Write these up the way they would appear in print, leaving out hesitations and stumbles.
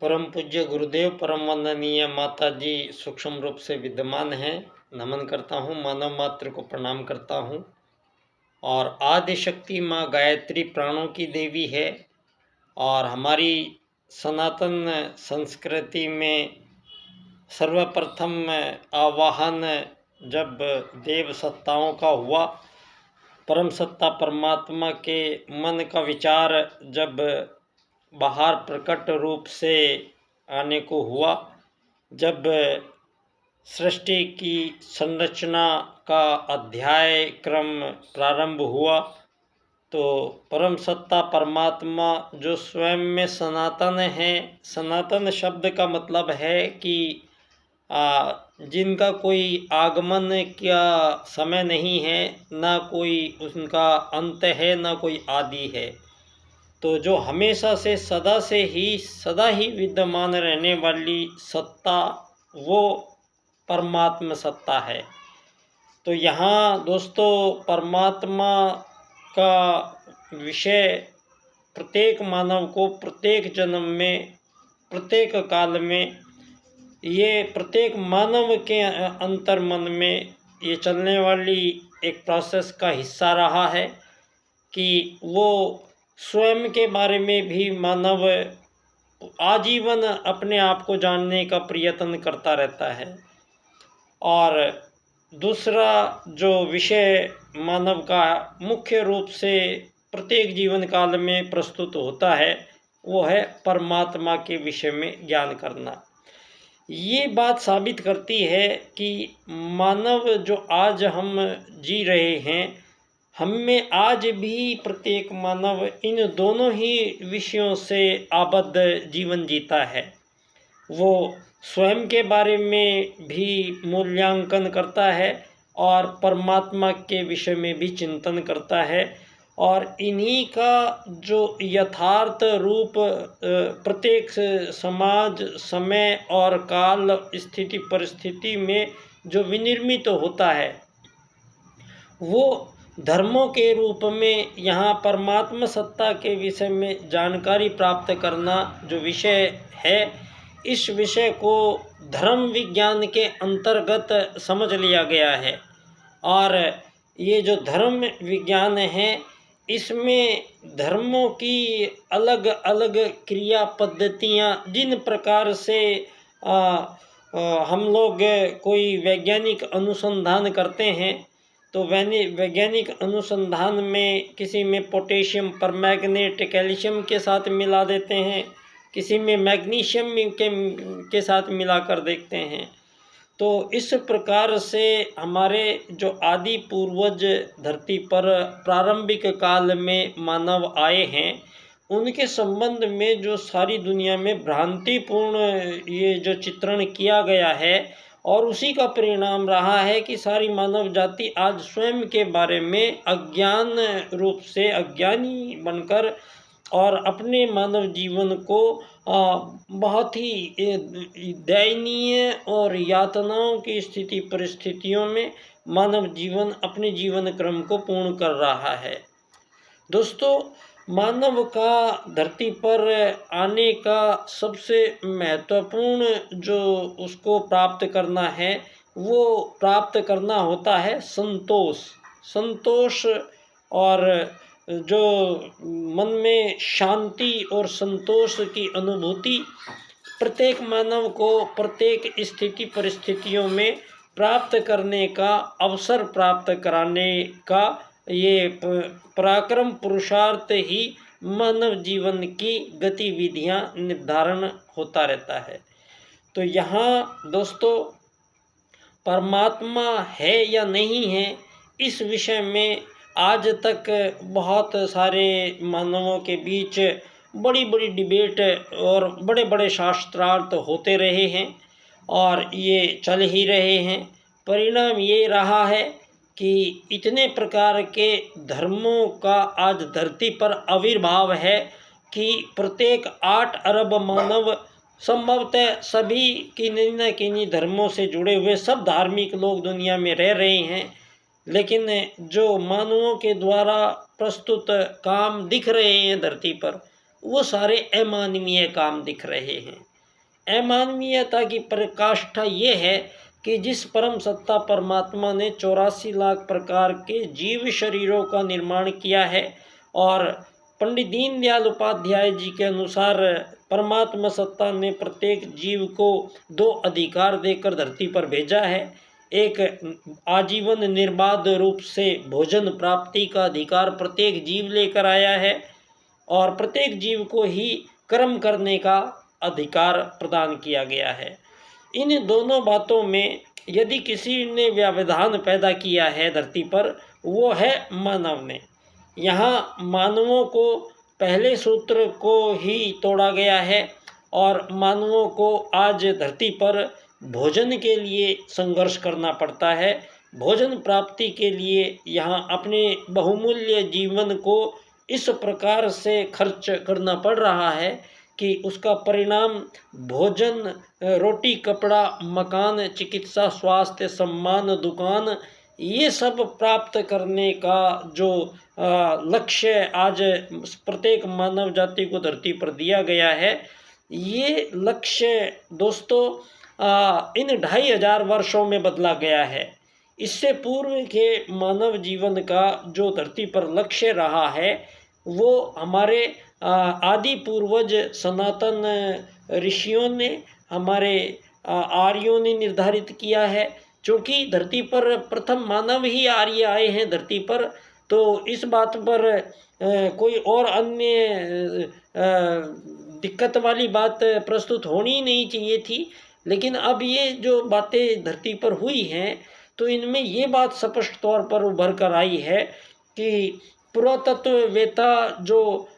परम पूज्य गुरुदेव, परम वंदनीय माता जी सूक्ष्म रूप से विद्यमान हैं। नमन करता हूँ, मानव मात्र को प्रणाम करता हूँ। और आदि शक्ति माँ गायत्री प्राणों की देवी है। और हमारी सनातन संस्कृति में सर्वप्रथम आवाहन जब देव सत्ताओं का हुआ, परम सत्ता परमात्मा के मन का विचार जब बाहर प्रकट रूप से आने को हुआ, जब सृष्टि की संरचना का अध्याय क्रम प्रारंभ हुआ, तो परम सत्ता परमात्मा जो स्वयं में सनातन है। सनातन शब्द का मतलब है कि जिनका कोई आगमन का समय नहीं है, ना कोई उनका अंत है, ना कोई आदि है। तो जो हमेशा से सदा ही विद्यमान रहने वाली सत्ता, वो परमात्मा सत्ता है। तो यहाँ दोस्तों, परमात्मा का विषय प्रत्येक मानव को प्रत्येक जन्म में, प्रत्येक काल में, ये प्रत्येक मानव के अंतर मन में ये चलने वाली एक प्रोसेस का हिस्सा रहा है कि वो स्वयं के बारे में भी मानव आजीवन अपने आप को जानने का प्रयत्न करता रहता है। और दूसरा जो विषय मानव का मुख्य रूप से प्रत्येक जीवन काल में प्रस्तुत होता है, वो है परमात्मा के विषय में ज्ञान करना। ये बात साबित करती है कि मानव जो आज हम जी रहे हैं, हम में आज भी प्रत्येक मानव इन दोनों ही विषयों से आबद्ध जीवन जीता है। वो स्वयं के बारे में भी मूल्यांकन करता है और परमात्मा के विषय में भी चिंतन करता है। और इन्हीं का जो यथार्थ रूप प्रत्येक समाज, समय और काल, स्थिति परिस्थिति में जो विनिर्मित होता है, वो धर्मों के रूप में यहाँ परमात्मा सत्ता के विषय में जानकारी प्राप्त करना जो विषय है, इस विषय को धर्म विज्ञान के अंतर्गत समझ लिया गया है। और ये जो धर्म विज्ञान है, इसमें धर्मों की अलग अलग क्रिया पद्धतियाँ, जिन प्रकार से हम लोग कोई वैज्ञानिक अनुसंधान करते हैं, तो वैज्ञानिक अनुसंधान में किसी में पोटेशियम परमैंगनेट कैल्शियम के साथ मिला देते हैं, किसी में मैग्नीशियम के साथ मिलाकर देखते हैं। तो इस प्रकार से हमारे जो आदि पूर्वज धरती पर प्रारंभिक काल में मानव आए हैं, उनके संबंध में जो सारी दुनिया में भ्रांतिपूर्ण ये जो चित्रण किया गया है, और उसी का परिणाम रहा है कि सारी मानव जाति आज स्वयं के बारे में अज्ञान रूप से अज्ञानी बनकर और अपने मानव जीवन को बहुत ही दयनीय और यातनाओं की स्थिति परिस्थितियों में मानव जीवन अपने जीवन क्रम को पूर्ण कर रहा है। दोस्तों, मानव का धरती पर आने का सबसे महत्वपूर्ण जो उसको प्राप्त करना है, वो प्राप्त करना होता है संतोष। और जो मन में शांति और संतोष की अनुभूति प्रत्येक मानव को प्रत्येक स्थिति परिस्थितियों में प्राप्त करने का अवसर प्राप्त कराने का ये पराक्रम पुरुषार्थ ही मानव जीवन की गतिविधियां निर्धारण होता रहता है। तो यहाँ दोस्तों, परमात्मा है या नहीं है, इस विषय में आज तक बहुत सारे मानवों के बीच बड़ी बड़ी डिबेट और बड़े बड़े शास्त्रार्थ होते रहे हैं और ये चल ही रहे हैं। परिणाम ये रहा है कि इतने प्रकार के धर्मों का आज धरती पर आविर्भाव है कि प्रत्येक 8 अरब मानव, संभवतः सभी किन्हीं न किन्हीं धर्मों से जुड़े हुए सब धार्मिक लोग दुनिया में रह रहे हैं। लेकिन जो मानवों के द्वारा प्रस्तुत काम दिख रहे हैं धरती पर, वो सारे अमानवीय काम दिख रहे हैं। अमानवीयता की पराकाष्ठा ये है कि जिस परम सत्ता परमात्मा ने 84 लाख प्रकार के जीव शरीरों का निर्माण किया है, और पंडित दीनदयाल उपाध्याय जी के अनुसार परमात्मा सत्ता ने प्रत्येक जीव को 2 अधिकार देकर धरती पर भेजा है। एक आजीवन निर्बाध रूप से भोजन प्राप्ति का अधिकार प्रत्येक जीव लेकर आया है, और प्रत्येक जीव को ही कर्म करने का अधिकार प्रदान किया गया है। इन दोनों बातों में यदि किसी ने व्यवधान पैदा किया है धरती पर, वो है मानव ने। यहाँ मानवों को पहले सूत्र को ही तोड़ा गया है, और मानवों को आज धरती पर भोजन के लिए संघर्ष करना पड़ता है। भोजन प्राप्ति के लिए यहाँ अपने बहुमूल्य जीवन को इस प्रकार से खर्च करना पड़ रहा है कि उसका परिणाम भोजन, रोटी, कपड़ा, मकान, चिकित्सा, स्वास्थ्य, सम्मान, दुकान, ये सब प्राप्त करने का जो लक्ष्य आज प्रत्येक मानव जाति को धरती पर दिया गया है, ये लक्ष्य दोस्तों इन 2500 वर्षों में बदला गया है। इससे पूर्व के मानव जीवन का जो धरती पर लक्ष्य रहा है, वो हमारे आदि पूर्वज सनातन ऋषियों ने, हमारे आर्यों ने निर्धारित किया है। क्योंकि धरती पर प्रथम मानव ही आर्य आए हैं धरती पर, तो इस बात पर कोई और अन्य दिक्कत वाली बात प्रस्तुत होनी नहीं चाहिए थी। लेकिन अब ये जो बातें धरती पर हुई हैं, तो इनमें ये बात स्पष्ट तौर पर उभर कर आई है कि पुरातत्ववेत्ता जो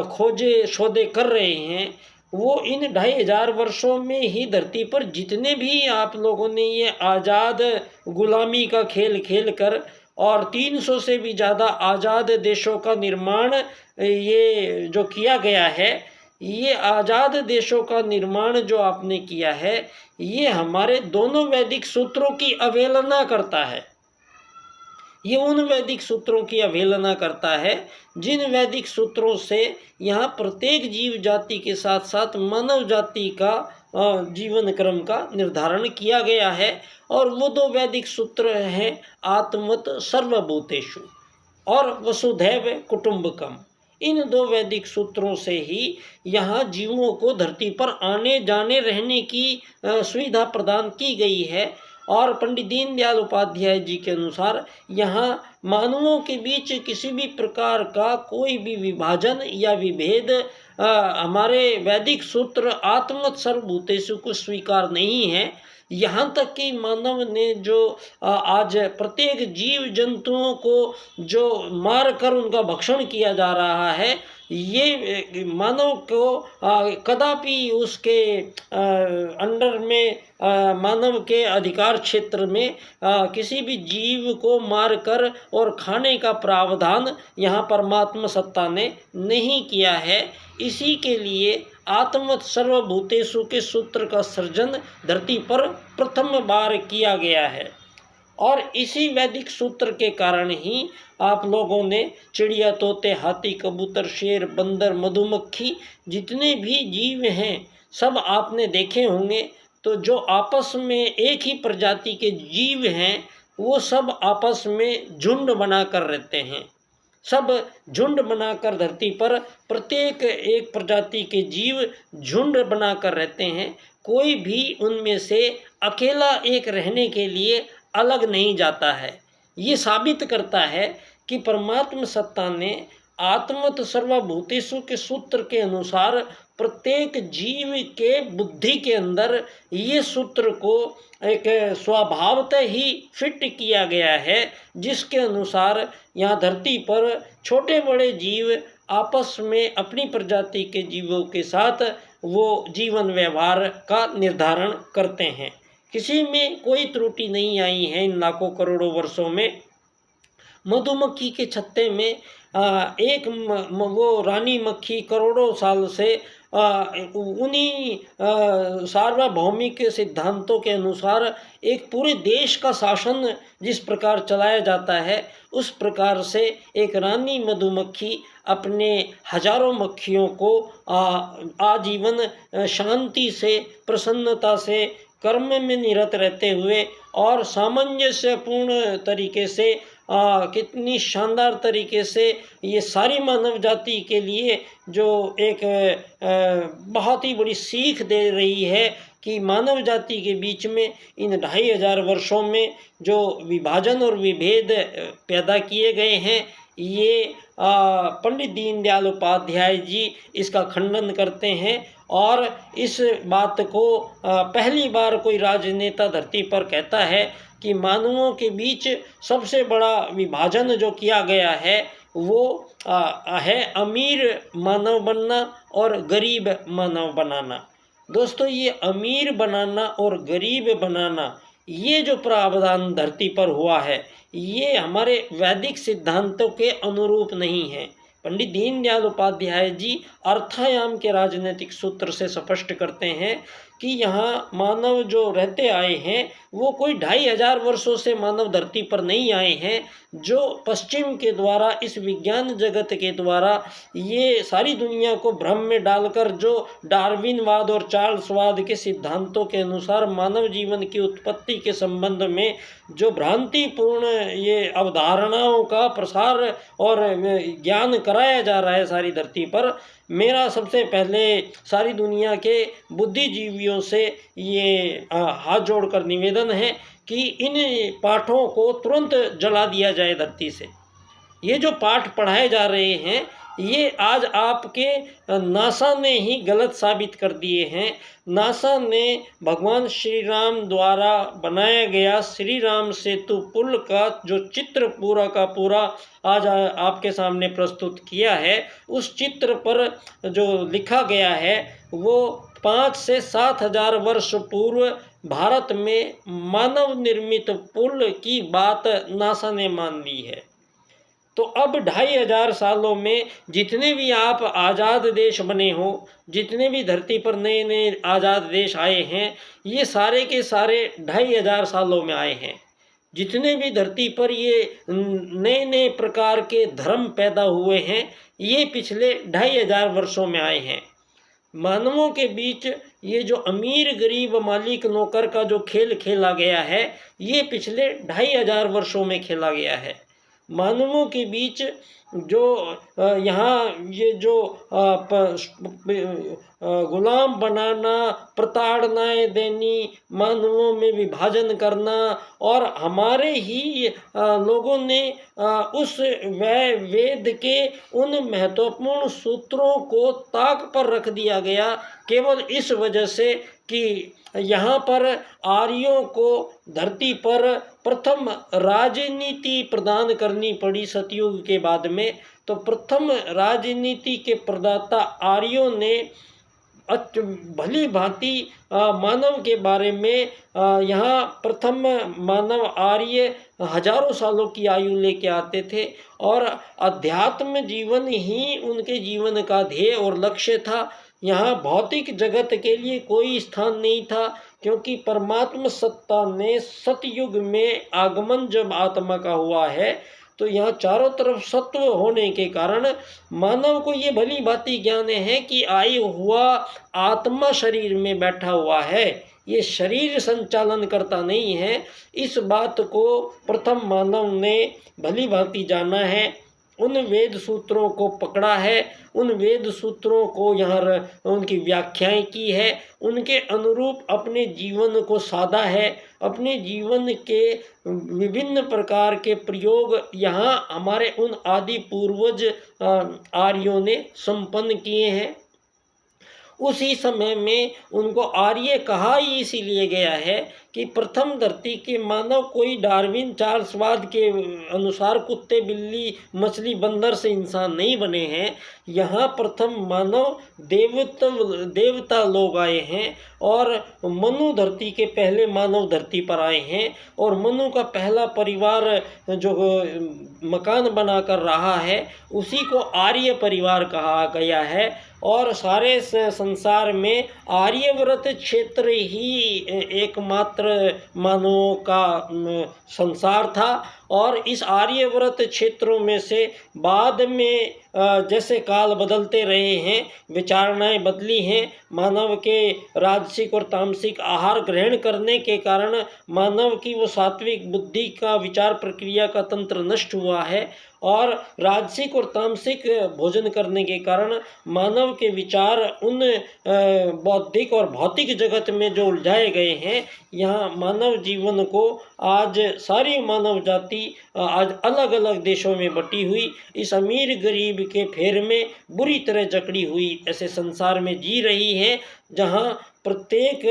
खोजे शोधे कर रहे हैं, वो इन 2500 वर्षों में ही धरती पर जितने भी आप लोगों ने ये आज़ाद गुलामी का खेल खेल कर और 300 से भी ज़्यादा आज़ाद देशों का निर्माण ये जो किया गया है, ये आज़ाद देशों का निर्माण जो आपने किया है, ये हमारे दोनों वैदिक सूत्रों की अवहेलना करता है। ये उन वैदिक सूत्रों की अवहेलना करता है जिन वैदिक सूत्रों से यहाँ प्रत्येक जीव जाति के साथ साथ मानव जाति का जीवन क्रम का निर्धारण किया गया है। और वो 2 वैदिक सूत्र हैं आत्मवत सर्वभूतेषु और वसुधैव कुटुंबकम। इन 2 वैदिक सूत्रों से ही यहाँ जीवों को धरती पर आने जाने रहने की सुविधा प्रदान की गई है। और पंडित दीनदयाल उपाध्याय जी के अनुसार यहाँ मानवों के बीच किसी भी प्रकार का कोई भी विभाजन या विभेद हमारे वैदिक सूत्र आत्मवत सर्वभूतेषु को स्वीकार नहीं है। यहाँ तक कि मानव ने जो आज प्रत्येक जीव जंतुओं को जो मार कर उनका भक्षण किया जा रहा है, ये मानव को कदापि उसके अंडर में मानव के अधिकार क्षेत्र में किसी भी जीव को मारकर और खाने का प्रावधान यहाँ परमात्मा सत्ता ने नहीं किया है। इसी के लिए आत्मवत सर्वभूतेषु के सूत्र का सृजन धरती पर प्रथम बार किया गया है। और इसी वैदिक सूत्र के कारण ही आप लोगों ने चिड़िया, तोते, हाथी, कबूतर, शेर, बंदर, मधुमक्खी, जितने भी जीव हैं सब आपने देखे होंगे। तो जो आपस में एक ही प्रजाति के जीव हैं, वो सब आपस में झुंड बनाकर रहते हैं। सब झुंड बनाकर धरती पर प्रत्येक एक प्रजाति के जीव झुंड बनाकर रहते हैं। कोई भी उनमें से अकेला एक रहने के लिए अलग नहीं जाता है। ये साबित करता है कि परमात्मा सत्ता ने आत्मवत सर्वभूतेषु के सूत्र के अनुसार प्रत्येक जीव के बुद्धि के अंदर ये सूत्र को एक स्वभावतः ही फिट किया गया है, जिसके अनुसार यहाँ धरती पर छोटे बड़े जीव आपस में अपनी प्रजाति के जीवों के साथ वो जीवन व्यवहार का निर्धारण करते हैं। किसी में कोई त्रुटि नहीं आई है इन लाखों करोड़ों वर्षों में। मधुमक्खी के छत्ते में एक वो रानी मक्खी करोड़ों साल से उन्हीं सार्वभौमिक सिद्धांतों के अनुसार एक पूरे देश का शासन जिस प्रकार चलाया जाता है, उस प्रकार से एक रानी मधुमक्खी अपने हजारों मक्खियों को आजीवन शांति से, प्रसन्नता से, कर्म में निरत रहते हुए और सामंजस्यपूर्ण तरीके से कितनी शानदार तरीके से ये सारी मानव जाति के लिए जो एक बहुत ही बड़ी सीख दे रही है कि मानव जाति के बीच में इन 2500 वर्षों में जो विभाजन और विभेद पैदा किए गए हैं, ये पंडित दीनदयाल उपाध्याय जी इसका खंडन करते हैं। और इस बात को पहली बार कोई राजनेता धरती पर कहता है कि मानवों के बीच सबसे बड़ा विभाजन जो किया गया है वो है अमीर मानव बनना और गरीब मानव बनाना। दोस्तों, ये अमीर बनाना और गरीब बनाना, ये जो प्रावधान धरती पर हुआ है, ये हमारे वैदिक सिद्धांतों के अनुरूप नहीं है। पंडित दीनदयाल उपाध्याय जी अर्थायाम के राजनीतिक सूत्र से स्पष्ट करते हैं कि यहाँ मानव जो रहते आए हैं वो कोई 2500 वर्षों से मानव धरती पर नहीं आए हैं, जो पश्चिम के द्वारा, इस विज्ञान जगत के द्वारा ये सारी दुनिया को भ्रम में डालकर जो डार्विनवाद और चार्ल्सवाद के सिद्धांतों के अनुसार मानव जीवन की उत्पत्ति के संबंध में जो भ्रांतिपूर्ण ये अवधारणाओं का प्रसार और ज्ञान कराया जा रहा है सारी धरती पर, मेरा सबसे पहले सारी दुनिया के बुद्धिजीवियों से ये हाथ जोड़कर निवेदन है कि इन पाठों को तुरंत जला दिया जाए धरती से। ये जो पाठ पढ़ाए जा रहे हैं ये आज आपके नासा ने ही गलत साबित कर दिए हैं। नासा ने भगवान श्री राम द्वारा बनाया गया श्री राम सेतु पुल का जो चित्र पूरा का पूरा आज आपके सामने प्रस्तुत किया है, उस चित्र पर जो लिखा गया है वो 5 से 7 हजार वर्ष पूर्व भारत में मानव निर्मित पुल की बात नासा ने मान ली है। तो अब 2500 सालों में जितने भी आप आज़ाद देश बने हो, जितने भी धरती पर नए नए आज़ाद देश आए हैं, ये सारे के सारे 2500 सालों में आए हैं। जितने भी धरती पर ये नए नए प्रकार के धर्म पैदा हुए हैं, ये पिछले 2500 वर्षों में आए हैं। मानवों के बीच ये जो अमीर गरीब मालिक नौकर का जो खेल खेला गया है, ये पिछले 2500 वर्षों में खेला गया है। मानवों के बीच जो यहाँ ये जो गुलाम बनाना, प्रताड़नाएं देनी, मानवों में विभाजन करना और हमारे ही लोगों ने उस वेद के उन महत्वपूर्ण सूत्रों को ताक पर रख दिया गया केवल इस वजह से कि यहाँ पर आर्यों को धरती पर प्रथम राजनीति प्रदान करनी पड़ी सतयुग के बाद में। तो प्रथम राजनीति के प्रदाता आर्यों ने भली भांति मानव के बारे में यहाँ प्रथम मानव आर्य हजारों सालों की आयु लेके आते थे और अध्यात्म जीवन ही उनके जीवन का ध्येय और लक्ष्य था। यहाँ भौतिक जगत के लिए कोई स्थान नहीं था, क्योंकि परमात्मा सत्ता ने सतयुग में आगमन जब आत्मा का हुआ है तो यहाँ चारों तरफ सत्व होने के कारण मानव को ये भली भांति ज्ञान है कि आयु हुआ आत्मा शरीर में बैठा हुआ है, ये शरीर संचालन करता नहीं है। इस बात को प्रथम मानव ने भली भांति जाना है, उन वेद सूत्रों को पकड़ा है, उन वेद सूत्रों को यहाँ उनकी व्याख्याएं की है, उनके अनुरूप अपने जीवन को साधा है, अपने जीवन के विभिन्न प्रकार के प्रयोग यहाँ हमारे उन आदि पूर्वज आर्यों ने संपन्न किए हैं। उसी समय में उनको आर्य कहा ही इसीलिए गया है कि प्रथम धरती के मानव कोई डार्विन चार्ल्सवाद के अनुसार कुत्ते बिल्ली मछली बंदर से इंसान नहीं बने हैं। यहाँ प्रथम मानव देवता लोग आए हैं और मनु धरती के पहले मानव धरती पर आए हैं और मनु का पहला परिवार जो मकान बनाकर रहा है उसी को आर्य परिवार कहा गया है। और सारे संसार में आर्यव्रत क्षेत्र ही एकमात्र मानवों का संसार था। और इस आर्यव्रत क्षेत्रों में से बाद में जैसे काल बदलते रहे हैं, विचारणाएं बदली हैं, मानव के राजसिक और तामसिक आहार ग्रहण करने के कारण मानव की वो सात्विक बुद्धि का विचार प्रक्रिया का तंत्र नष्ट हुआ है, और राजसिक और तामसिक भोजन करने के कारण मानव के विचार उन बौद्धिक और भौतिक जगत में जो उलझाए गए हैं। यहाँ मानव जीवन को आज सारी मानव जाति आज अलग अलग देशों में बटी हुई इस अमीर गरीब के फेर में बुरी तरह जकड़ी हुई ऐसे संसार में जी रही है, जहाँ प्रत्येक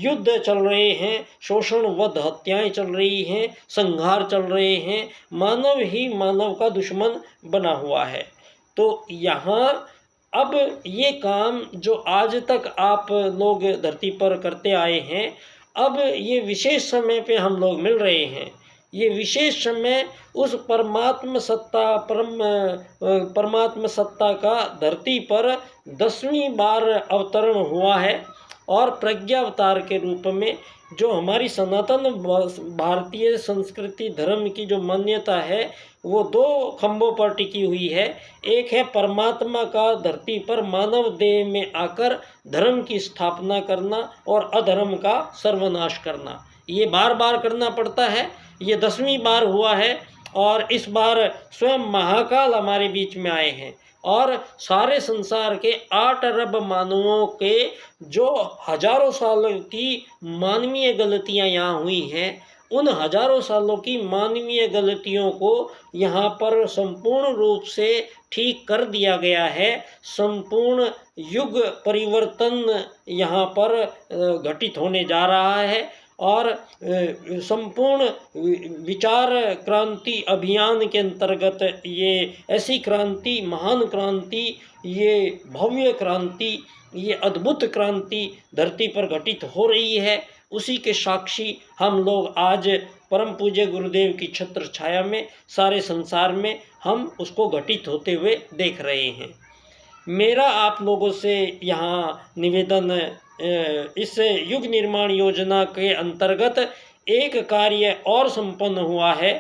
युद्ध चल रहे हैं, शोषण वध हत्याएं चल रही हैं, संहार चल रहे हैं, मानव ही मानव का दुश्मन बना हुआ है। तो यहाँ अब ये काम जो आज तक आप लोग धरती पर करते आए हैं, अब ये विशेष समय पे हम लोग मिल रहे हैं। ये विशेष समय उस परमात्म सत्ता का धरती पर 10वीं बार अवतरण हुआ है, और प्रज्ञावतार के रूप में जो हमारी सनातन भारतीय संस्कृति धर्म की जो मान्यता है वो 2 खंभों पर टिकी हुई है। एक है परमात्मा का धरती पर मानव देह में आकर धर्म की स्थापना करना और अधर्म का सर्वनाश करना। ये बार बार करना पड़ता है, ये 10वीं बार हुआ है, और इस बार स्वयं महाकाल हमारे बीच में आए हैं, और सारे संसार के 8 अरब मानवों के जो हजारों सालों की मानवीय गलतियां यहाँ हुई हैं, उन हजारों सालों की मानवीय गलतियों को यहाँ पर संपूर्ण रूप से ठीक कर दिया गया है। संपूर्ण युग परिवर्तन यहाँ पर घटित होने जा रहा है, और संपूर्ण विचार क्रांति अभियान के अंतर्गत ये ऐसी क्रांति, महान क्रांति, ये भव्य क्रांति, ये अद्भुत क्रांति धरती पर घटित हो रही है। उसी के साक्षी हम लोग आज परम पूज्य गुरुदेव की छत्र छाया में सारे संसार में हम उसको घटित होते हुए देख रहे हैं। मेरा आप लोगों से यहाँ निवेदन इस युग निर्माण योजना के अंतर्गत एक कार्य और संपन्न हुआ है।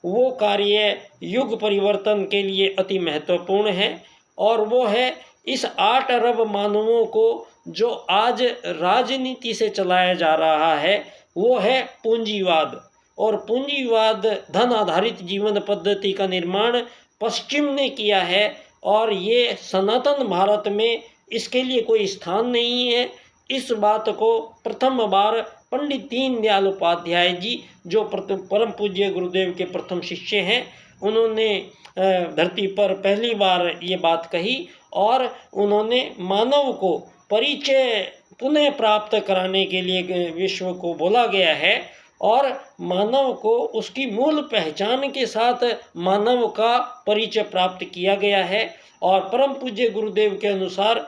वो कार्य युग परिवर्तन के लिए अति महत्वपूर्ण है, और वो है इस 8 अरब मानवों को जो आज राजनीति से चलाया जा रहा है, वो है पूंजीवाद। और पूंजीवाद धन आधारित जीवन पद्धति का निर्माण पश्चिम ने किया है, और ये सनातन भारत में इसके लिए कोई स्थान नहीं है। इस बात को प्रथम बार पंडित दीनदयाल उपाध्याय जी, जो परम पूज्य गुरुदेव के प्रथम शिष्य हैं, उन्होंने धरती पर पहली बार ये बात कही, और उन्होंने मानव को परिचय पुनः प्राप्त कराने के लिए विश्व को बोला गया है, और मानव को उसकी मूल पहचान के साथ मानव का परिचय प्राप्त किया गया है। और परम पूज्य गुरुदेव के अनुसार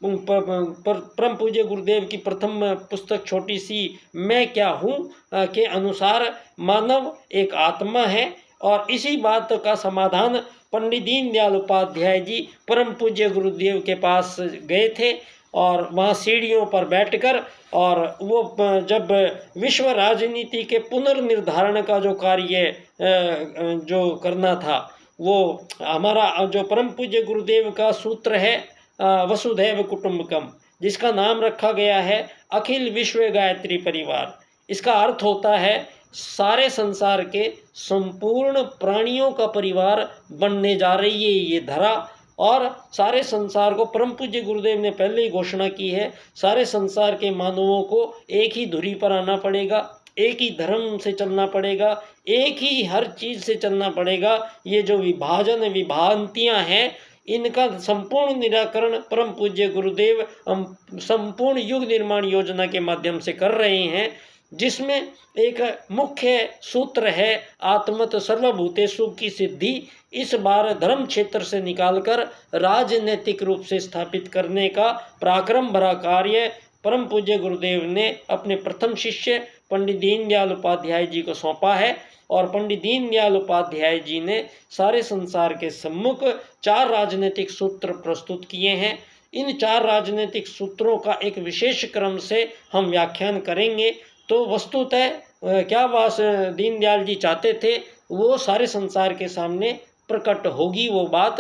परम पूज्य गुरुदेव की प्रथम पुस्तक छोटी सी मैं क्या हूँ के अनुसार मानव एक आत्मा है, और इसी बात का समाधान पंडित दीनदयाल उपाध्याय जी परम पूज्य गुरुदेव के पास गए थे, और वहाँ सीढ़ियों पर बैठकर, और वो जब विश्व राजनीति के पुनर्निर्धारण का जो कार्य जो करना था, वो हमारा जो परम पूज्य गुरुदेव का सूत्र है वसुधैव कुटुंबकम, जिसका नाम रखा गया है अखिल विश्व गायत्री परिवार। इसका अर्थ होता है सारे संसार के संपूर्ण प्राणियों का परिवार बनने जा रही है ये धरा, और सारे संसार को परम पूज्य गुरुदेव ने पहले ही घोषणा की है, सारे संसार के मानवों को एक ही धुरी पर आना पड़ेगा, एक ही धर्म से चलना पड़ेगा, एक ही हर चीज़ से चलना पड़ेगा। ये जो विभाजन विभ्रांतियाँ हैं, इनका संपूर्ण निराकरण परम पूज्य गुरुदेव संपूर्ण युग निर्माण योजना के माध्यम से कर रहे हैं, जिसमें एक मुख्य सूत्र है आत्मत सर्वभूतेषु की सिद्धि। इस बार धर्म क्षेत्र से निकालकर राजनीतिक रूप से स्थापित करने का पराक्रम भरा कार्य परम पूज्य गुरुदेव ने अपने प्रथम शिष्य पंडित दीनदयाल उपाध्याय जी को सौंपा है। और पंडित दीनदयाल उपाध्याय जी ने सारे संसार के सम्मुख 4 राजनीतिक सूत्र प्रस्तुत किए हैं। इन 4 राजनीतिक सूत्रों का एक विशेष क्रम से हम व्याख्यान करेंगे। तो वस्तुतः क्या बात दीनदयाल जी चाहते थे वो सारे संसार के सामने प्रकट होगी वो बात।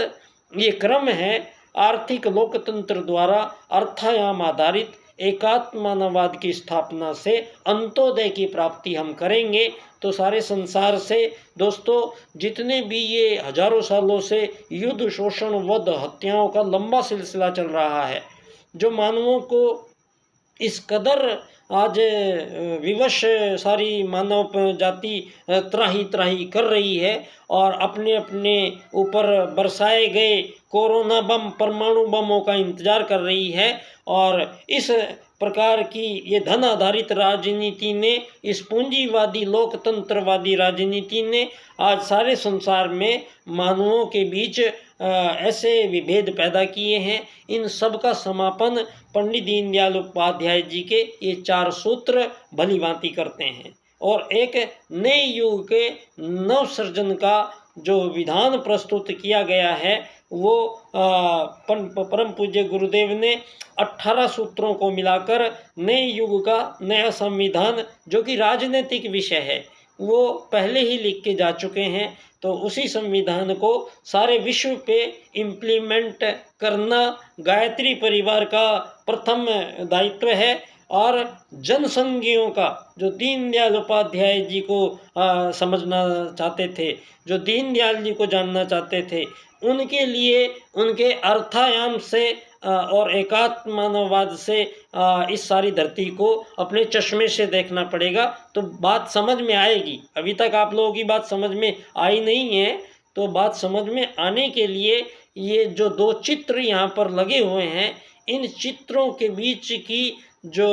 ये क्रम है आर्थिक लोकतंत्र द्वारा अर्थायाम आधारित एकात्मवाद की स्थापना से अंत्योदय की प्राप्ति हम करेंगे। तो सारे संसार से दोस्तों जितने भी ये हजारों सालों से युद्ध, शोषण, वध, हत्याओं का लंबा सिलसिला चल रहा है, जो मानवों को इस कदर आज विवश सारी मानव जाति त्राही त्राही कर रही है और अपने अपने ऊपर बरसाए गए कोरोना बम, परमाणु बमों का इंतजार कर रही है। और इस प्रकार की ये धन आधारित राजनीति ने, इस पूंजीवादी लोकतंत्रवादी राजनीति ने आज सारे संसार में मानवों के बीच ऐसे विभेद पैदा किए हैं। इन सब का समापन पंडित दीनदयाल उपाध्याय जी के ये 4 सूत्र भली भांति करते हैं और एक नए युग के नवसृजन का जो विधान प्रस्तुत किया गया है वो परम पूज्य गुरुदेव ने 18 सूत्रों को मिलाकर नए युग का नया संविधान, जो कि राजनीतिक विषय है, वो पहले ही लिख के जा चुके हैं। तो उसी संविधान को सारे विश्व पे इम्प्लीमेंट करना गायत्री परिवार का प्रथम दायित्व है। और जनसंघियों का, जो दीनदयाल उपाध्याय जी को समझना चाहते थे, जो दीनदयाल जी को जानना चाहते थे, उनके लिए उनके अर्थायाम से और एकात्मवाद से इस सारी धरती को अपने चश्मे से देखना पड़ेगा, तो बात समझ में आएगी। अभी तक आप लोगों की बात समझ में आई नहीं है, तो बात समझ में आने के लिए ये जो 2 चित्र यहाँ पर लगे हुए हैं, इन चित्रों के बीच की जो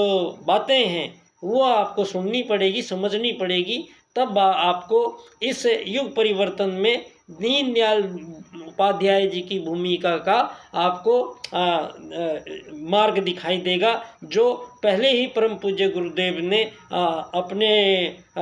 बातें हैं वो आपको सुननी पड़ेगी, समझनी पड़ेगी, तब आपको इस युग परिवर्तन में दीनदयाल उपाध्याय जी की भूमिका का आपको मार्ग दिखाई देगा, जो पहले ही परम पूज्य गुरुदेव ने अपने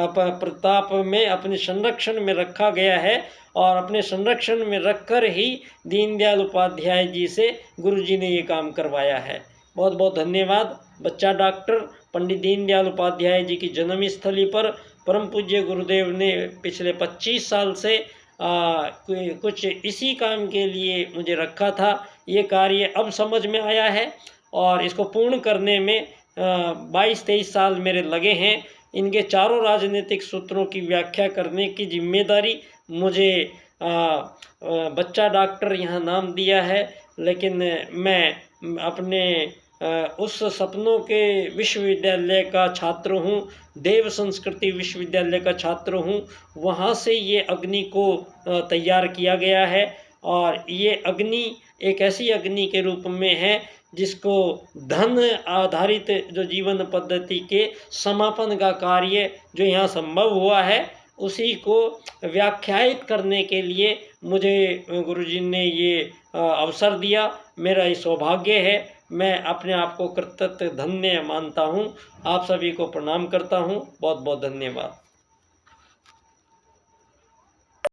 प्रताप में, अपने संरक्षण में रखा गया है। और अपने संरक्षण में रखकर ही दीनदयाल उपाध्याय जी से गुरुजी ने ये काम करवाया है। बहुत बहुत धन्यवाद। बच्चा डॉक्टर पंडित दीनदयाल उपाध्याय जी की जन्मस्थली पर परम पूज्य गुरुदेव ने पिछले 25 साल से कुछ इसी काम के लिए मुझे रखा था। ये कार्य अब समझ में आया है और इसको पूर्ण करने में 22-23 साल मेरे लगे हैं। इनके चारों राजनीतिक सूत्रों की व्याख्या करने की जिम्मेदारी मुझे बच्चा डॉक्टर यहाँ नाम दिया है, लेकिन मैं अपने उस सपनों के विश्वविद्यालय का छात्र हूँ, देव संस्कृति विश्वविद्यालय का छात्र हूँ। वहाँ से ये अग्नि को तैयार किया गया है और ये अग्नि एक ऐसी अग्नि के रूप में है जिसको धन आधारित जो जीवन पद्धति के समापन का कार्य जो यहाँ संभव हुआ है, उसी को व्याख्यायित करने के लिए मुझे गुरुजी ने ये अवसर दिया। मेरा ये सौभाग्य है। मैं अपने आप को कृतज्ञ धन्य मानता हूँ। आप सभी को प्रणाम करता हूँ। बहुत बहुत धन्यवाद।